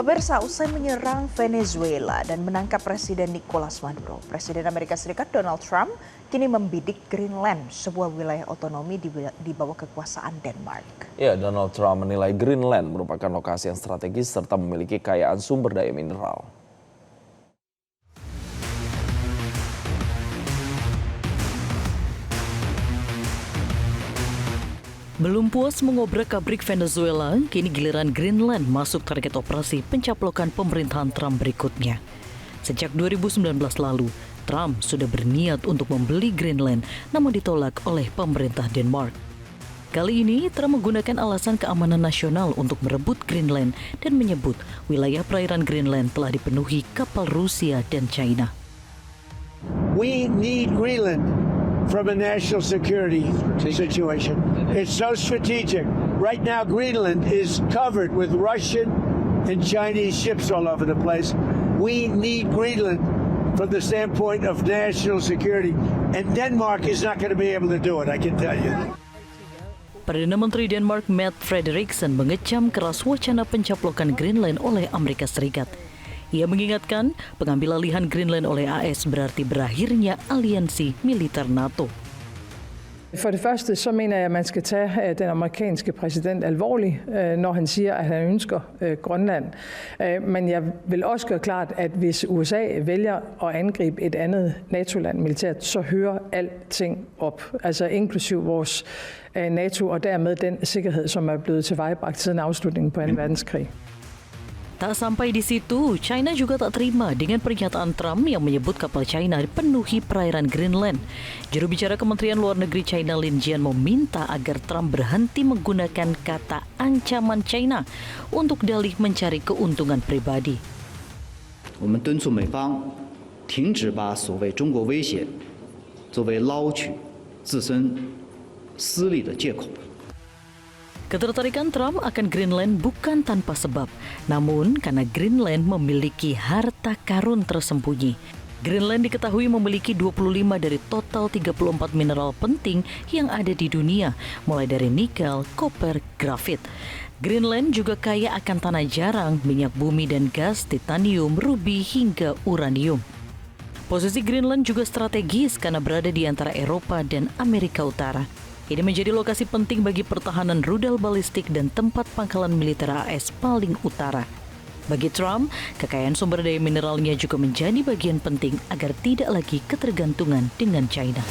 Pemirsa, usai menyerang Venezuela dan menangkap Presiden Nicolas Maduro, Presiden Amerika Serikat Donald Trump kini membidik Greenland, sebuah wilayah otonomi di bawah kekuasaan Denmark. Ya, Donald Trump menilai Greenland merupakan lokasi yang strategis serta memiliki kekayaan sumber daya mineral. Belum puas mengobrak-abrik Venezuela, kini giliran Greenland masuk target operasi pencaplokan pemerintahan Trump berikutnya. Sejak 2019 lalu, Trump sudah berniat untuk membeli Greenland, namun ditolak oleh pemerintah Denmark. Kali ini, Trump menggunakan alasan keamanan nasional untuk merebut Greenland dan menyebut wilayah perairan Greenland telah dipenuhi kapal Rusia dan China. We need Greenland from a national security situation. It's so strategic. Right now, Greenland is covered with Russian and Chinese ships all over the place. We need Greenland from the standpoint of national security. And Denmark is not going to be able to do it, I can tell you. Perdana Menteri Denmark Mette Frederiksen mengecam keras wacana pencaplokan Greenland oleh Amerika Serikat. Ia mengingatkan pengambil alihan Greenland oleh AS berarti berakhirnya aliansi militer NATO. For det første så mener jeg, at man skal tage den amerikanske præsident alvorligt, når han siger, at han ønsker Grønland. Men jeg vil også gøre klart, at hvis USA vælger at angribe et andet NATO-land militært, så hører alting op. Altså inklusiv vores NATO og dermed den sikkerhed, som er blevet tilvejebragt siden afslutningen på 2. verdenskrig. Tak sampai di situ, China juga tak terima dengan pernyataan Trump yang menyebut kapal China dipenuhi perairan Greenland. Juru bicara Kementerian Luar Negeri China Lin Jian meminta agar Trump berhenti menggunakan kata ancaman China untuk dalih mencari keuntungan pribadi. 我们敦促美方停止把所谓中国威胁作为捞取自身私利的借口。 Ketertarikan Trump akan Greenland bukan tanpa sebab, namun karena Greenland memiliki harta karun tersembunyi. Greenland diketahui memiliki 25 dari total 34 mineral penting yang ada di dunia, mulai dari nikel, koper, grafit. Greenland juga kaya akan tanah jarang, minyak bumi dan gas, titanium, rubi hingga uranium. Posisi Greenland juga strategis karena berada di antara Eropa dan Amerika Utara. Ini menjadi lokasi penting bagi pertahanan rudal balistik dan tempat pangkalan militer AS paling utara. Bagi Trump, kekayaan sumber daya mineralnya juga menjadi bagian penting agar tidak lagi ketergantungan dengan China.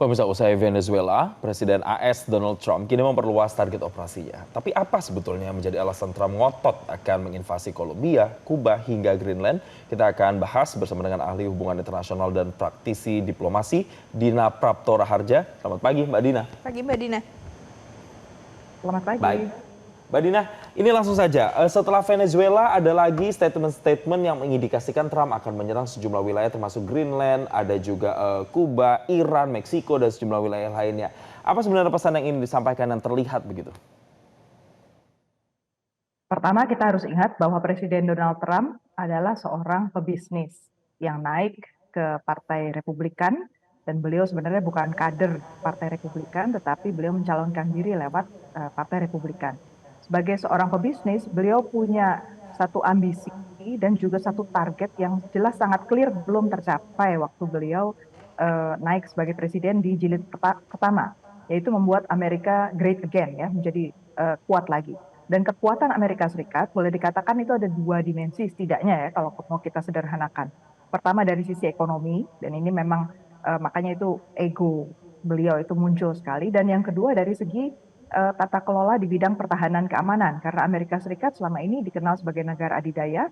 Pemirsa, usai Venezuela, Presiden AS Donald Trump kini memperluas target operasinya. Tapi apa sebetulnya yang menjadi alasan Trump ngotot akan menginvasi Kolombia, Kuba hingga Greenland? Kita akan bahas bersama dengan ahli hubungan internasional dan praktisi diplomasi Dina Prapto Raharja. Selamat pagi Mbak Dina. Pagi Mbak Dina. Selamat pagi. Baik. Mbak Dina, ini langsung saja. Setelah Venezuela ada lagi statement-statement yang mengindikasikan Trump akan menyerang sejumlah wilayah termasuk Greenland, ada juga Kuba, Iran, Meksiko, dan sejumlah wilayah lainnya. Apa sebenarnya pesan yang ingin disampaikan dan terlihat begitu? Pertama, kita harus ingat bahwa Presiden Donald Trump adalah seorang pebisnis yang naik ke Partai Republikan, dan beliau sebenarnya bukan kader Partai Republikan, tetapi beliau mencalonkan diri lewat Partai Republikan. Sebagai seorang pebisnis, beliau punya satu ambisi dan juga satu target yang jelas sangat clear belum tercapai waktu beliau naik sebagai presiden di jilid pertama, yaitu membuat Amerika great again, ya, menjadi kuat lagi. Dan kekuatan Amerika Serikat boleh dikatakan itu ada dua dimensi setidaknya, ya, kalau mau kita sederhanakan. Pertama dari sisi ekonomi, dan ini memang makanya itu ego beliau itu muncul sekali. Dan yang kedua dari segi tata kelola di bidang pertahanan keamanan, karena Amerika Serikat selama ini dikenal sebagai negara adidaya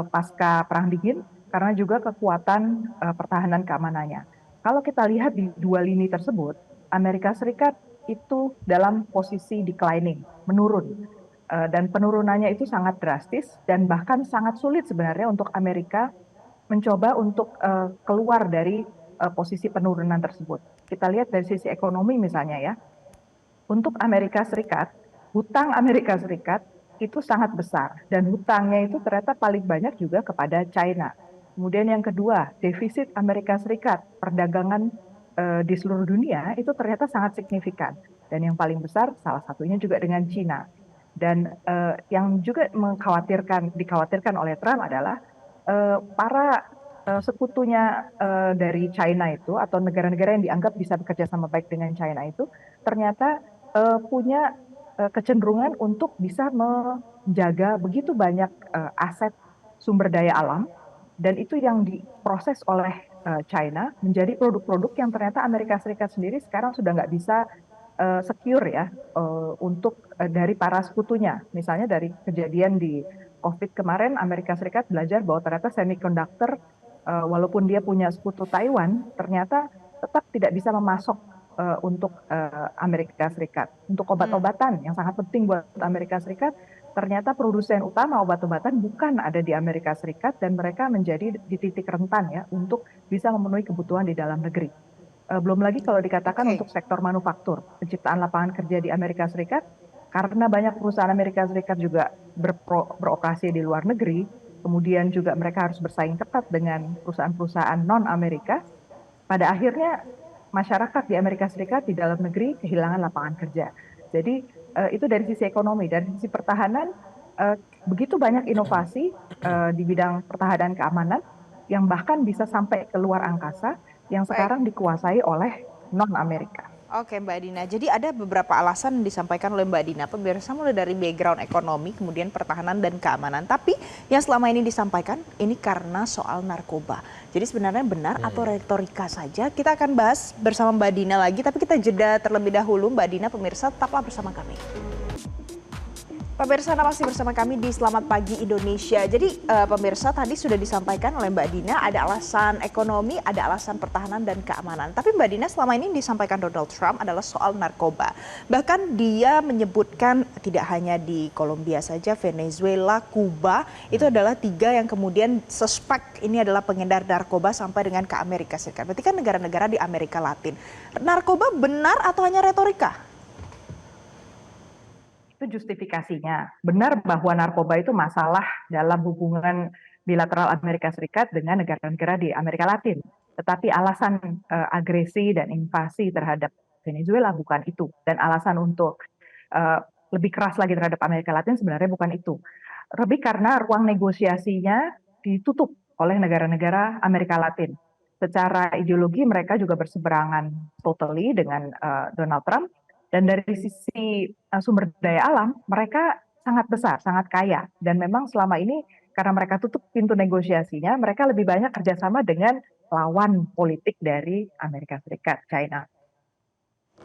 pasca Perang Dingin, karena juga kekuatan pertahanan keamanannya. Kalau kita lihat di dua lini tersebut, Amerika Serikat itu dalam posisi declining, menurun, dan penurunannya itu sangat drastis dan bahkan sangat sulit sebenarnya untuk Amerika mencoba untuk keluar dari posisi penurunan tersebut. Kita lihat dari sisi ekonomi misalnya, ya. Untuk Amerika Serikat, hutang Amerika Serikat itu sangat besar dan hutangnya itu ternyata paling banyak juga kepada China. Kemudian yang kedua, defisit Amerika Serikat, perdagangan di seluruh dunia itu ternyata sangat signifikan. Dan yang paling besar salah satunya juga dengan China. Dan yang juga dikhawatirkan oleh Trump adalah para sekutunya dari China itu atau negara-negara yang dianggap bisa bekerja sama baik dengan China itu ternyata punya kecenderungan untuk bisa menjaga begitu banyak aset sumber daya alam dan itu yang diproses oleh China menjadi produk-produk yang ternyata Amerika Serikat sendiri sekarang sudah nggak bisa secure ya untuk dari para sekutunya. Misalnya dari kejadian di COVID kemarin, Amerika Serikat belajar bahwa ternyata semiconductor, walaupun dia punya sekutu Taiwan, ternyata tetap tidak bisa memasok untuk Amerika Serikat. Untuk obat-obatan yang sangat penting buat Amerika Serikat, ternyata produsen utama obat-obatan bukan ada di Amerika Serikat dan mereka menjadi di titik rentan ya untuk bisa memenuhi kebutuhan di dalam negeri. Belum lagi kalau dikatakan untuk sektor manufaktur, penciptaan lapangan kerja di Amerika Serikat, karena banyak perusahaan Amerika Serikat juga beroperasi di luar negeri, kemudian juga mereka harus bersaing ketat dengan perusahaan-perusahaan non-Amerika, pada akhirnya masyarakat di Amerika Serikat di dalam negeri kehilangan lapangan kerja. Jadi itu dari sisi ekonomi, dari sisi pertahanan, begitu banyak inovasi di bidang pertahanan keamanan yang bahkan bisa sampai ke luar angkasa, yang sekarang dikuasai oleh non-Amerika. Oke Mbak Dina, jadi ada beberapa alasan yang disampaikan oleh Mbak Dina, pemirsa, mulai dari background ekonomi, kemudian pertahanan dan keamanan. Tapi yang selama ini disampaikan ini karena soal narkoba. Jadi sebenarnya benar atau retorika saja? Kita akan bahas bersama Mbak Dina lagi, tapi kita jeda terlebih dahulu. Mbak Dina, pemirsa tetaplah bersama kami. Pemirsa, Anda masih bersama kami di Selamat Pagi Indonesia. Jadi pemirsa, tadi sudah disampaikan oleh Mbak Dina ada alasan ekonomi, ada alasan pertahanan dan keamanan. Tapi Mbak Dina, selama ini disampaikan Donald Trump adalah soal narkoba. Bahkan dia menyebutkan tidak hanya di Kolombia saja, Venezuela, Kuba, itu adalah 3 yang kemudian suspek ini adalah pengedar narkoba sampai dengan ke Amerika Serikat. Berarti kan negara-negara di Amerika Latin. Narkoba benar atau hanya retorika? Itu justifikasinya. Benar bahwa narkoba itu masalah dalam hubungan bilateral Amerika Serikat dengan negara-negara di Amerika Latin. Tetapi alasan agresi dan invasi terhadap Venezuela bukan itu. Dan alasan untuk lebih keras lagi terhadap Amerika Latin sebenarnya bukan itu. Lebih karena ruang negosiasinya ditutup oleh negara-negara Amerika Latin. Secara ideologi mereka juga berseberangan totally dengan Donald Trump. Dan dari sisi sumber daya alam, mereka sangat besar, sangat kaya. Dan memang selama ini karena mereka tutup pintu negosiasinya, mereka lebih banyak kerjasama dengan lawan politik dari Amerika Serikat, China.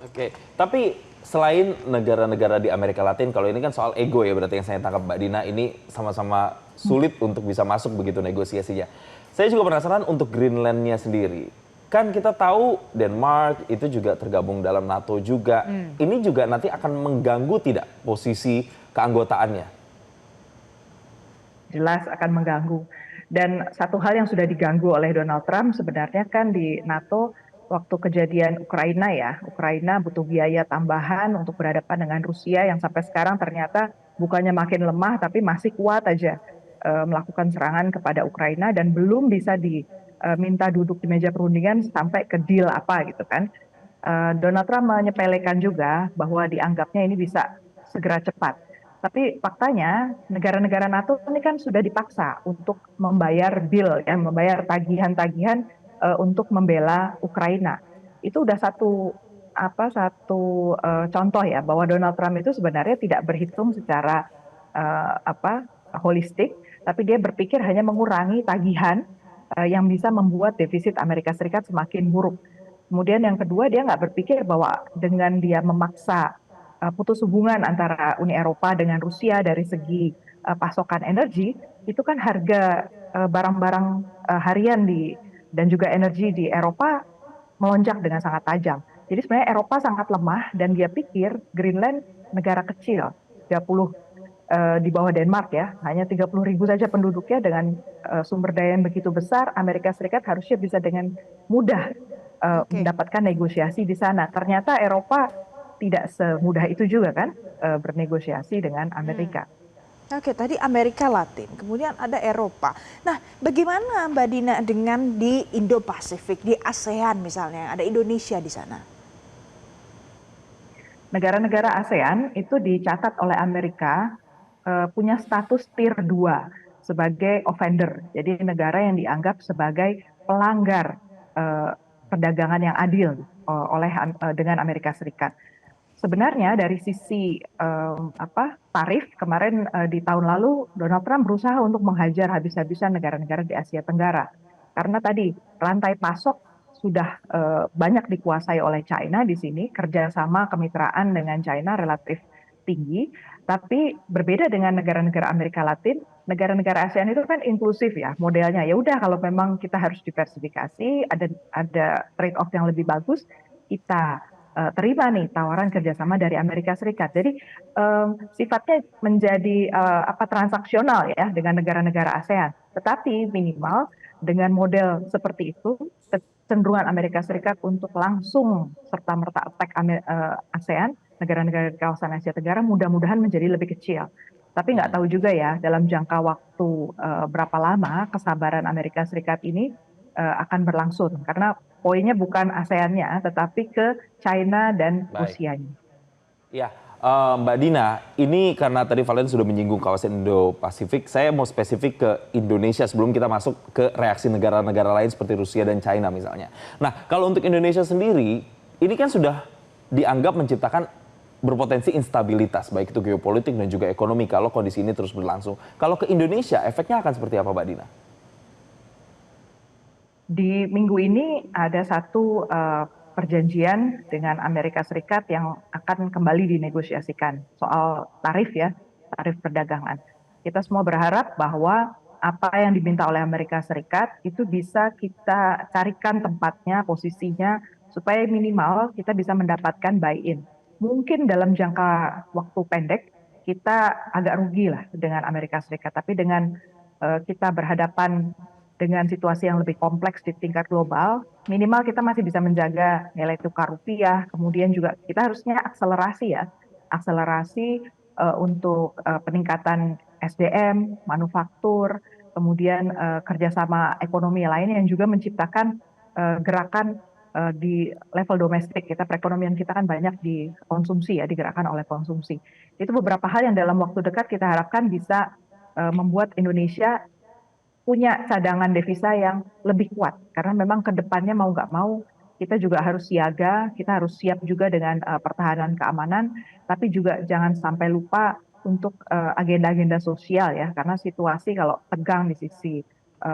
Oke, tapi selain negara-negara di Amerika Latin, kalau ini kan soal ego ya berarti yang saya tangkap Mbak Dina, ini sama-sama sulit untuk bisa masuk begitu negosiasinya. Saya juga penasaran untuk Greenland-nya sendiri. Kan kita tahu Denmark itu juga tergabung dalam NATO juga. Ini juga nanti akan mengganggu tidak posisi keanggotaannya? Jelas akan mengganggu. Dan satu hal yang sudah diganggu oleh Donald Trump sebenarnya kan di NATO waktu kejadian Ukraina ya. Ukraina butuh biaya tambahan untuk berhadapan dengan Rusia yang sampai sekarang ternyata bukannya makin lemah tapi masih kuat aja melakukan serangan kepada Ukraina dan belum bisa minta duduk di meja perundingan sampai ke deal apa gitu kan. Donald Trump menyepelekan juga bahwa dianggapnya ini bisa segera cepat. Tapi faktanya negara-negara NATO ini kan sudah dipaksa untuk membayar bill, ya, membayar tagihan-tagihan untuk membela Ukraina. Itu udah satu contoh ya bahwa Donald Trump itu sebenarnya tidak berhitung secara holistik, tapi dia berpikir hanya mengurangi tagihan yang bisa membuat defisit Amerika Serikat semakin buruk. Kemudian yang kedua, dia nggak berpikir bahwa dengan dia memaksa putus hubungan antara Uni Eropa dengan Rusia dari segi pasokan energi, itu kan harga barang-barang harian dan juga energi di Eropa melonjak dengan sangat tajam. Jadi sebenarnya Eropa sangat lemah dan dia pikir Greenland negara kecil, 30 di bawah Denmark ya, hanya 30.000 saja penduduknya dengan sumber daya yang begitu besar, Amerika Serikat harusnya bisa dengan mudah mendapatkan negosiasi di sana. Ternyata Eropa tidak semudah itu juga kan bernegosiasi dengan Amerika. Oke, tadi Amerika Latin, kemudian ada Eropa. Nah, bagaimana Mbak Dina dengan di Indo-Pasifik, di ASEAN misalnya, ada Indonesia di sana? negara-negara ASEAN itu dicatat oleh Amerika punya status tier 2 sebagai offender. Jadi negara yang dianggap sebagai pelanggar perdagangan yang adil dengan Amerika Serikat. Sebenarnya dari sisi tarif kemarin di tahun lalu Donald Trump berusaha untuk menghajar habis-habisan negara-negara di Asia Tenggara. Karena tadi rantai pasok sudah banyak dikuasai oleh China di sini, kerjasama kemitraan dengan China relatif tinggi, tapi berbeda dengan negara-negara Amerika Latin, negara-negara ASEAN itu kan inklusif ya modelnya. Ya udah kalau memang kita harus diversifikasi, ada trade off yang lebih bagus, kita terima nih tawaran kerjasama dari Amerika Serikat. Jadi sifatnya menjadi transaksional ya dengan negara-negara ASEAN. Tetapi minimal dengan model seperti itu, kecenderungan Amerika Serikat untuk langsung serta-merta attack ASEAN, negara-negara di kawasan Asia Tenggara mudah-mudahan menjadi lebih kecil. Tapi nggak tahu juga ya dalam jangka waktu berapa lama kesabaran Amerika Serikat ini akan berlangsung. Karena poinnya bukan ASEAN-nya, tetapi ke China dan Rusia-nya. Ya, Mbak Dina, ini karena tadi Valen sudah menyinggung kawasan Indo-Pasifik, saya mau spesifik ke Indonesia sebelum kita masuk ke reaksi negara-negara lain seperti Rusia dan China misalnya. Nah, kalau untuk Indonesia sendiri, ini kan sudah dianggap menciptakan berpotensi instabilitas, baik itu geopolitik dan juga ekonomi kalau kondisi ini terus berlangsung. Kalau ke Indonesia, efeknya akan seperti apa, Mbak Dina? Di minggu ini ada satu perjanjian dengan Amerika Serikat yang akan kembali dinegosiasikan soal tarif ya, tarif perdagangan. Kita semua berharap bahwa apa yang diminta oleh Amerika Serikat itu bisa kita carikan tempatnya, posisinya, supaya minimal kita bisa mendapatkan buy-in. Mungkin dalam jangka waktu pendek kita agak rugi lah dengan Amerika Serikat, tapi dengan kita berhadapan dengan situasi yang lebih kompleks di tingkat global, minimal kita masih bisa menjaga nilai tukar rupiah, kemudian juga kita harusnya akselerasi untuk peningkatan SDM, manufaktur, kemudian kerjasama ekonomi lain yang juga menciptakan gerakan di level domestik. Perekonomian kita kan banyak dikonsumsi ya, digerakkan oleh konsumsi. Itu beberapa hal yang dalam waktu dekat kita harapkan bisa membuat Indonesia punya cadangan devisa yang lebih kuat. Karena memang ke depannya mau nggak mau kita juga harus siaga, kita harus siap juga dengan pertahanan keamanan, tapi juga jangan sampai lupa untuk agenda-agenda sosial ya, karena situasi kalau tegang di sisi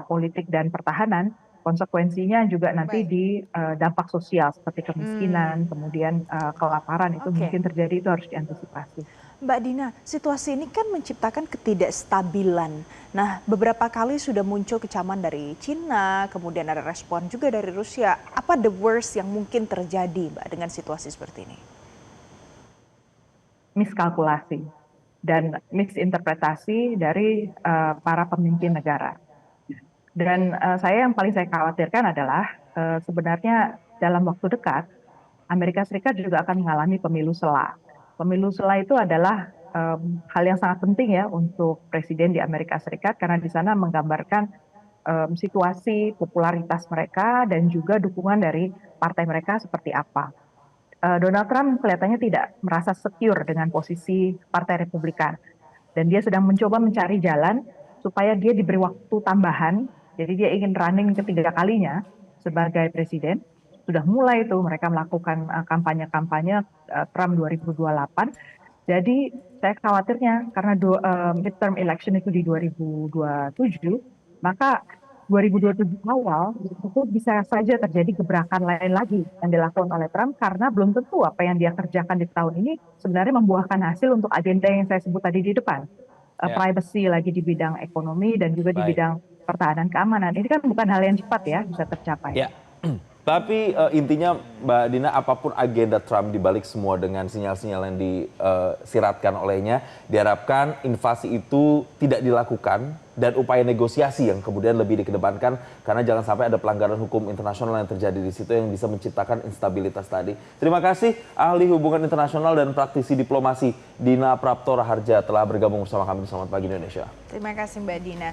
politik dan pertahanan, konsekuensinya juga nanti di dampak sosial seperti kemiskinan, kemudian kelaparan itu mungkin terjadi, itu harus diantisipasi. Mbak Dina, situasi ini kan menciptakan ketidakstabilan. Nah, beberapa kali sudah muncul kecaman dari Cina, kemudian ada respon juga dari Rusia. Apa the worst yang mungkin terjadi, Mbak, dengan situasi seperti ini? Miskalkulasi dan misinterpretasi dari para pemimpin negara. Dan yang paling saya khawatirkan adalah sebenarnya dalam waktu dekat Amerika Serikat juga akan mengalami pemilu sela. Pemilu sela itu adalah hal yang sangat penting ya untuk presiden di Amerika Serikat karena di sana menggambarkan situasi popularitas mereka dan juga dukungan dari partai mereka seperti apa. Donald Trump kelihatannya tidak merasa secure dengan posisi Partai Republikan dan dia sedang mencoba mencari jalan supaya dia diberi waktu tambahan. Jadi dia ingin running ketiga kalinya sebagai presiden. Sudah mulai itu mereka melakukan kampanye-kampanye Trump 2028. Jadi saya khawatirnya karena midterm election itu di 2027, maka 2027 awal itu bisa saja terjadi gebrakan lain lagi yang dilakukan oleh Trump karena belum tentu apa yang dia kerjakan di tahun ini sebenarnya membuahkan hasil untuk agenda yang saya sebut tadi di depan. Privacy lagi di bidang ekonomi dan juga di bidang pertahanan keamanan. Ini kan bukan hal yang cepat ya bisa tercapai. Ya. Tapi intinya Mbak Dina, apapun agenda Trump dibalik semua dengan sinyal-sinyal yang disiratkan olehnya, diharapkan invasi itu tidak dilakukan dan upaya negosiasi yang kemudian lebih dikedepankan karena jangan sampai ada pelanggaran hukum internasional yang terjadi di situ yang bisa menciptakan instabilitas tadi. Terima kasih ahli hubungan internasional dan praktisi diplomasi Dina Prapto Raharja telah bergabung bersama kami di Selamat Pagi Indonesia. Terima kasih Mbak Dina.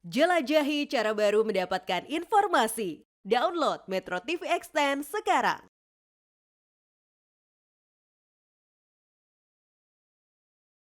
Jelajahi cara baru mendapatkan informasi. Download Metro TV Extend sekarang.